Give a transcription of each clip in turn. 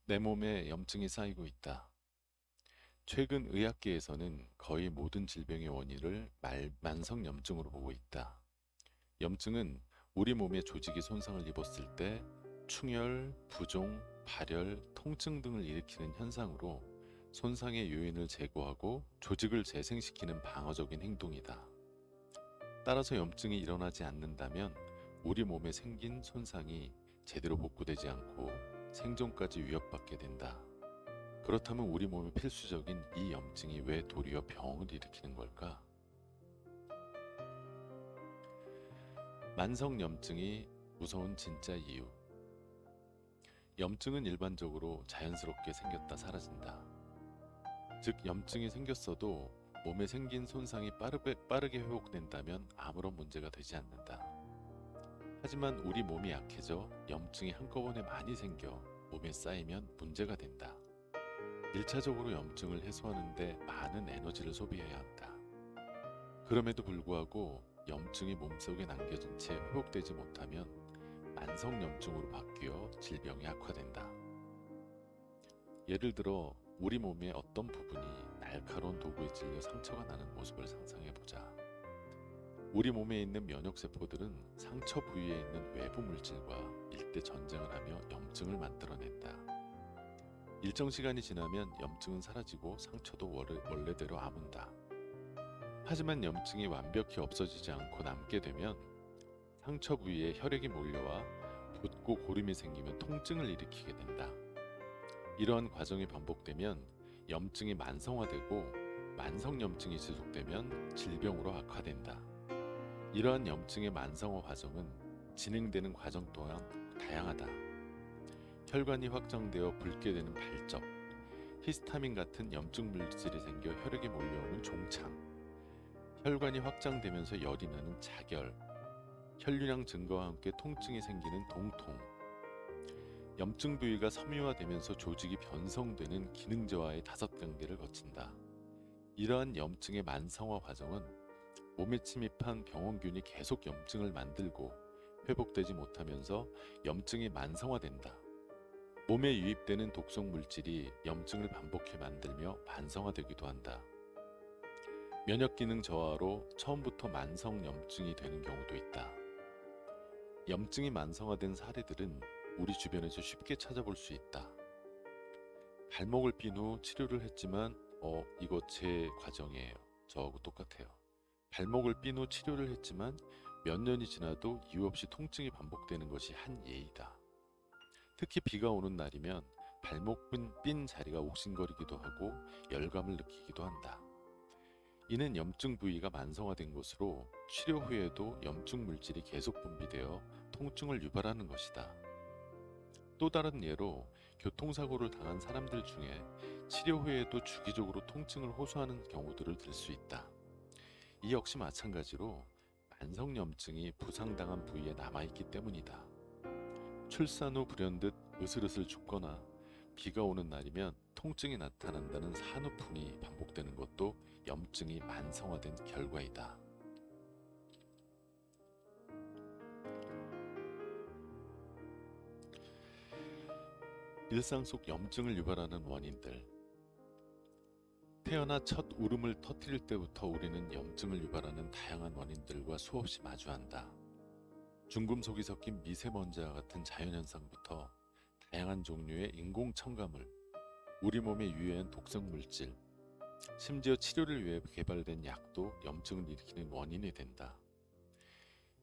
내 몸에 염증이 쌓이고 있다. 최근 의학계에서는 거의 모든 질병의 원인을 만성염증으로 보고 있다. 염증은 우리 몸의 조직이 손상을 입었을 때 충혈, 부종, 발열, 통증 등을 일으키는 현상으로 손상의 요인을 제거하고 조직을 재생시키는 방어적인 행동이다. 따라서 염증이 일어나지 않는다면 우리 몸에 생긴 손상이 제대로 복구되지 않고 생존까지 위협받게 된다. 그렇다면 우리 몸에 필수적인 이 염증이 왜 도리어 병을 일으키는 걸까? 만성염증이 무서운 진짜 이유. 염증은 일반적으로 자연스럽게 생겼다 사라진다. 즉, 염증이 생겼어도 몸에 생긴 손상이 빠르게 회복된다면 아무런 문제가 되지 않는다. 하지만 우리 몸이 약해져 염증이 한꺼번에 많이 생겨 몸에 쌓이면 문제가 된다. 1차적으로 염증을 해소하는데 많은 에너지를 소비해야 한다. 그럼에도 불구하고 염증이 몸속에 남겨진 채 회복되지 못하면 만성염증으로 바뀌어 질병이 악화된다. 예를 들어 우리 몸의 어떤 부분이 날카로운 도구에 찔려 상처가 나는 모습을 상상해보자. 우리 몸에 있는 면역세포들은 상처 부위에 있는 외부 물질과 일대 전쟁을 하며 염증을 만들어낸다. 일정 시간이 지나면 염증은 사라지고 상처도 원래대로 아문다. 하지만 염증이 완벽히 없어지지 않고 남게 되면 상처 부위에 혈액이 몰려와 붓고 고름이 생기면 통증을 일으키게 된다. 이러한 과정이 반복되면 염증이 만성화되고 만성염증이 지속되면 질병으로 악화된다. 이러한 염증의 만성화 과정은 진행되는 과정 또한 다양하다. 혈관이 확장되어 붉게 되는 발적, 히스타민 같은 염증 물질이 생겨 혈액이 몰려오는 종창, 혈관이 확장되면서 열이 나는 자결, 혈류량 증가와 함께 통증이 생기는 동통, 염증 부위가 섬유화되면서 조직이 변성되는 기능 저하의 5단계를 거친다. 이러한 염증의 만성화 과정은 몸에 침입한 병원균이 계속 염증을 만들고 회복되지 못하면서 염증이 만성화된다. 몸에 유입되는 독성 물질이 염증을 반복해 만들며 만성화되기도 한다. 면역 기능 저하로 처음부터 만성염증이 되는 경우도 있다. 염증이 만성화된 사례들은 우리 주변에서 쉽게 찾아볼 수 있다. 발목을 삔 후 치료를 했지만 이거 제 과정이에요. 저하고 똑같아요. 발목을 삔 후 치료를 했지만 몇 년이 지나도 이유 없이 통증이 반복되는 것이 한 예이다. 특히 비가 오는 날이면 발목 삔 자리가 옥신거리기도 하고 열감을 느끼기도 한다. 이는 염증 부위가 만성화된 것으로 치료 후에도 염증 물질이 계속 분비되어 통증을 유발하는 것이다. 또 다른 예로 교통사고를 당한 사람들 중에 치료 후에도 주기적으로 통증을 호소하는 경우들을 들 수 있다. 이 역시 마찬가지로 만성염증이 부상당한 부위에 남아있기 때문이다. 출산 후 불현듯 으슬으슬 춥거나 비가 오는 날이면 통증이 나타난다는 산후풍이 반복되는 것도 염증이 만성화된 결과이다. 일상 속 염증을 유발하는 원인들. 태어나 첫 울음을 터뜨릴 때부터 우리는 염증을 유발하는 다양한 원인들과 수없이 마주한다. 중금속이 섞인 미세먼지와 같은 자연현상부터 다양한 종류의 인공 첨가물, 우리 몸에 유해한 독성 물질, 심지어 치료를 위해 개발된 약도 염증을 일으키는 원인이 된다.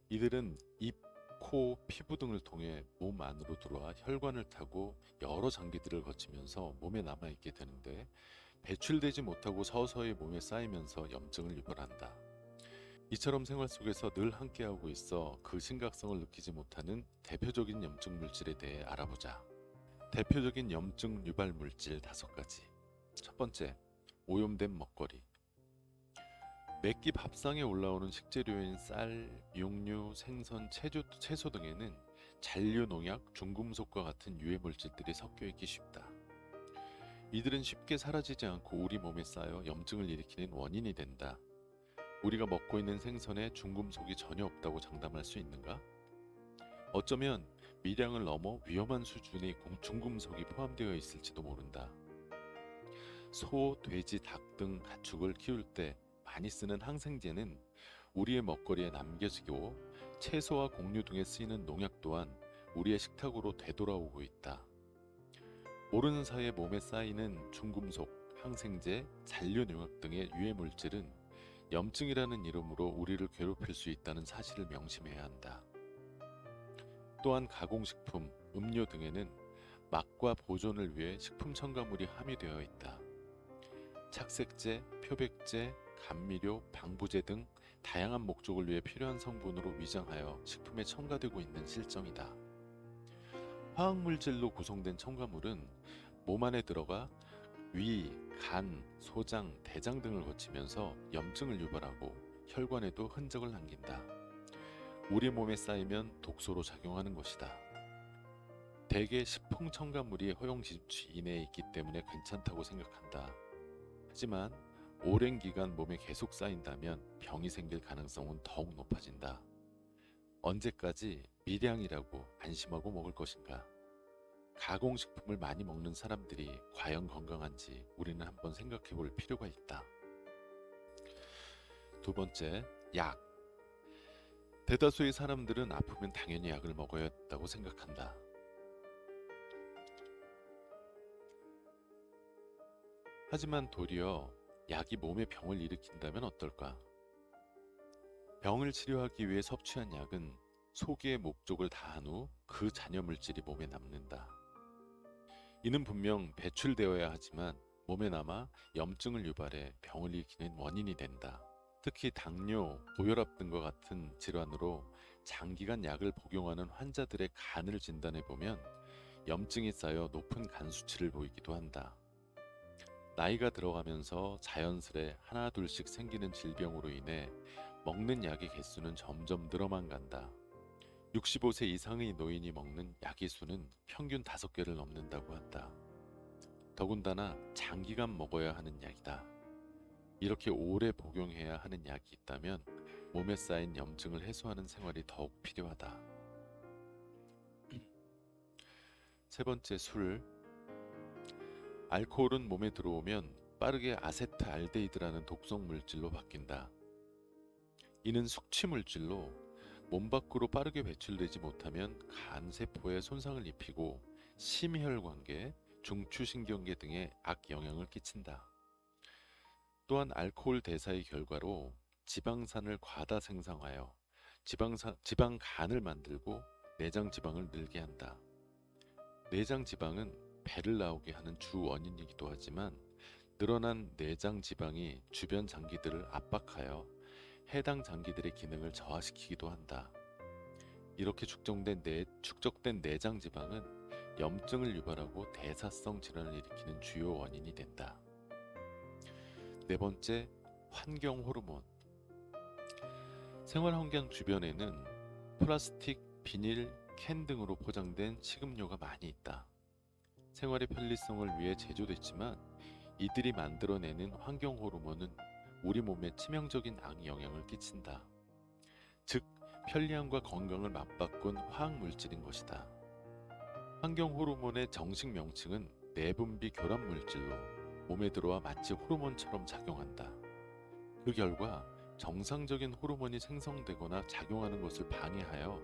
이들은 입, 코, 피부 등을 통해 몸 안으로 들어와 혈관을 타고 여러 장기들을 거치면서 몸에 남아있게 되는데 배출되지 못하고 서서히 몸에 쌓이면서 염증을 유발한다. 이처럼 생활 속에서 늘 함께하고 있어 그 심각성을 느끼지 못하는 대표적인 염증 물질에 대해 알아보자. 대표적인 염증 유발 물질 5가지. 첫 번째, 오염된 먹거리. 매끼 밥상에 올라오는 식재료인 쌀, 육류, 생선, 채소 등에는 잔류 농약, 중금속과 같은 유해 물질들이 섞여 있기 쉽다. 이들은 쉽게 사라지지 않고 우리 몸에 쌓여 염증을 일으키는 원인이 된다. 우리가 먹고 있는 생선에 중금속이 전혀 없다고 장담할 수 있는가? 어쩌면 미량을 넘어 위험한 수준의 중금속이 포함되어 있을지도 모른다. 소, 돼지, 닭 등 가축을 키울 때 많이 쓰는 항생제는 우리의 먹거리에 남겨지고 채소와 곡류 등에 쓰이는 농약 또한 우리의 식탁으로 되돌아오고 있다. 모르는 사이에 몸에 쌓이는 중금속, 항생제, 잔류농약 등의 유해 물질은 염증이라는 이름으로 우리를 괴롭힐 수 있다는 사실을 명심해야 한다. 또한 가공식품, 음료 등에는 맛과 보존을 위해 식품 첨가물이 함유되어 있다. 착색제, 표백제, 감미료, 방부제 등 다양한 목적을 위해 필요한 성분으로 위장하여 식품에 첨가되고 있는 실정이다. 화학물질로 구성된 첨가물은 몸 안에 들어가 위, 간, 소장, 대장 등을 거치면서 염증을 유발하고 혈관에도 흔적을 남긴다. 우리 몸에 쌓이면 독소로 작용하는 것이다. 대개 식품 첨가물이 허용 지수 이내에 있기 때문에 괜찮다고 생각한다. 하지만 오랜 기간 몸에 계속 쌓인다면 병이 생길 가능성은 더욱 높아진다. 언제까지 미량이라고 안심하고 먹을 것인가? 가공식품을 많이 먹는 사람들이 과연 건강한지 우리는 한번 생각해 볼 필요가 있다. 두 번째, 약. 대다수의 사람들은 아프면 당연히 약을 먹어야 한다고 생각한다. 하지만 도리어 약이 몸에 병을 일으킨다면 어떨까? 병을 치료하기 위해 섭취한 약은 소기의 목적을 다한 후 그 잔여물질이 몸에 남는다. 이는 분명 배출되어야 하지만 몸에 남아 염증을 유발해 병을 일으키는 원인이 된다. 특히 당뇨, 고혈압 등과 같은 질환으로 장기간 약을 복용하는 환자들의 간을 진단해 보면 염증이 쌓여 높은 간 수치를 보이기도 한다. 나이가 들어가면서 자연스레 하나 둘씩 생기는 질병으로 인해 먹는 약의 개수는 점점 늘어만 간다. 65세 이상의 노인이 먹는 약의 수는 평균 5개를 넘는다고 한다. 더군다나 장기간 먹어야 하는 약이다. 이렇게 오래 복용해야 하는 약이 있다면 몸에 쌓인 염증을 해소하는 생활이 더욱 필요하다. 세 번째, 술. 알코올은 몸에 들어오면 빠르게 아세트알데히드라는 독성 물질로 바뀐다. 이는 숙취 물질로 몸 밖으로 빠르게 배출되지 못하면 간 세포에 손상을 입히고 심혈관계, 중추신경계 등에 악영향을 끼친다. 또한 알코올 대사의 결과로 지방산을 과다 생성하여 지방간을 만들고 내장 지방을 늘게 한다. 내장 지방은 배를 나오게 하는 주 원인이기도 하지만 늘어난 내장 지방이 주변 장기들을 압박하여 해당 장기들의 기능을 저하시키기도 한다. 이렇게 축적된 내장 지방은 염증을 유발하고 대사성 질환을 일으키는 주요 원인이 된다. 네 번째, 환경 호르몬. 생활 환경 주변에는 플라스틱, 비닐, 캔 등으로 포장된 식음료가 많이 있다. 생활의 편리성을 위해 제조됐지만 이들이 만들어내는 환경 호르몬은 우리 몸에 치명적인 악영향을 끼친다. 즉, 편리함과 건강을 맞바꾼 화학물질인 것이다. 환경 호르몬의 정식 명칭은 내분비 교란 물질로 몸에 들어와 마치 호르몬처럼 작용한다. 그 결과 정상적인 호르몬이 생성되거나 작용하는 것을 방해하여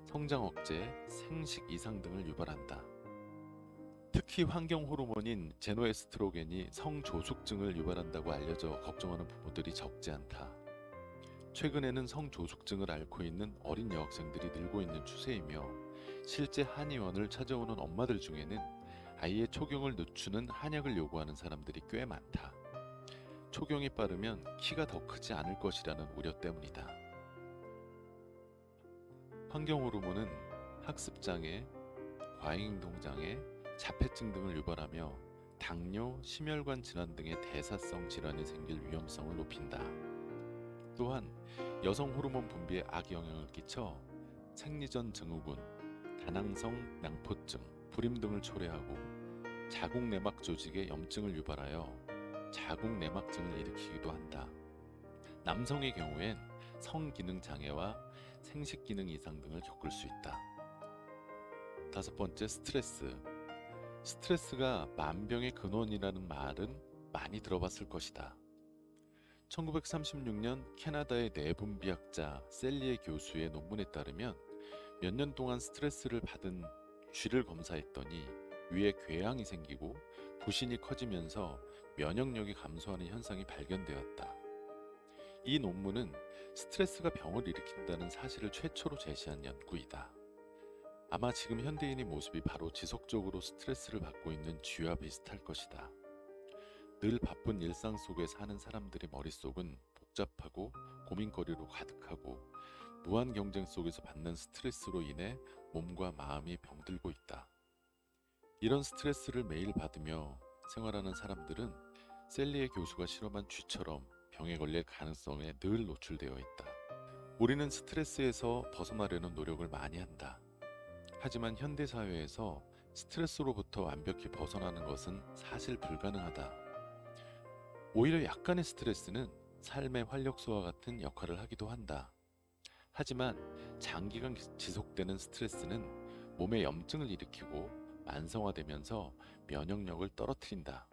성장 억제, 생식 이상 등을 유발한다. 특히 환경 호르몬인 제노에스트로겐이 성조숙증을 유발한다고 알려져 걱정하는 부모들이 적지 않다. 최근에는 성조숙증을 앓고 있는 어린 여학생들이 늘고 있는 추세이며 실제 한의원을 찾아오는 엄마들 중에는 아이의 초경을 늦추는 한약을 요구하는 사람들이 꽤 많다. 초경이 빠르면 키가 더 크지 않을 것이라는 우려 때문이다. 환경 호르몬은 학습장애, 과잉행동장애, 자폐증 등을 유발하며 당뇨, 심혈관 질환 등의 대사성 질환이 생길 위험성을 높인다. 또한 여성 호르몬 분비에 악영향을 끼쳐 생리전 증후군, 다낭성 낭포증, 불임 등을 초래하고 자궁내막 조직에 염증을 유발하여 자궁내막증을 일으키기도 한다. 남성의 경우엔 성기능 장애와 생식기능 이상 등을 겪을 수 있다. 5번째, 스트레스. 스트레스가 만병의 근원이라는 말은 많이 들어봤을 것이다. 1936년 캐나다의 내분비학자 셀리에 교수의 논문에 따르면 몇 년 동안 스트레스를 받은 쥐를 검사했더니 위에 궤양이 생기고 부신이 커지면서 면역력이 감소하는 현상이 발견되었다. 이 논문은 스트레스가 병을 일으킨다는 사실을 최초로 제시한 연구이다. 아마 지금 현대인의 모습이 바로 지속적으로 스트레스를 받고 있는 쥐와 비슷할 것이다. 늘 바쁜 일상 속에 사는 사람들의 머릿속은 복잡하고 고민거리로 가득하고 무한 경쟁 속에서 받는 스트레스로 인해 몸과 마음이 병들고 있다. 이런 스트레스를 매일 받으며 생활하는 사람들은 셀리의 교수가 실험한 쥐처럼 병에 걸릴 가능성에 늘 노출되어 있다. 우리는 스트레스에서 벗어나려는 노력을 많이 한다. 하지만 현대 사회에서 스트레스로부터 완벽히 벗어나는 것은 사실 불가능하다. 오히려 약간의 스트레스는 삶의 활력소와 같은 역할을 하기도 한다. 하지만 장기간 지속되는 스트레스는 몸에 염증을 일으키고 만성화되면서 면역력을 떨어뜨린다.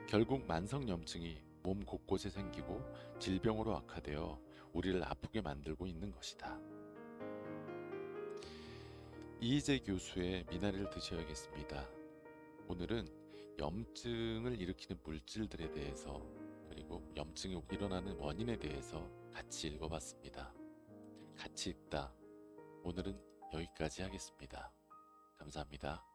결국 만성 염증이 몸 곳곳에 생기고 질병으로 악화되어 우리를 아프게 만들고 있는 것이다. 이희재 교수의 미나리를 드셔야겠습니다. 오늘은 염증을 일으키는 물질들에 대해서 그리고 염증이 일어나는 원인에 대해서 같이 읽어봤습니다. 같이 읽다. 오늘은 여기까지 하겠습니다. 감사합니다.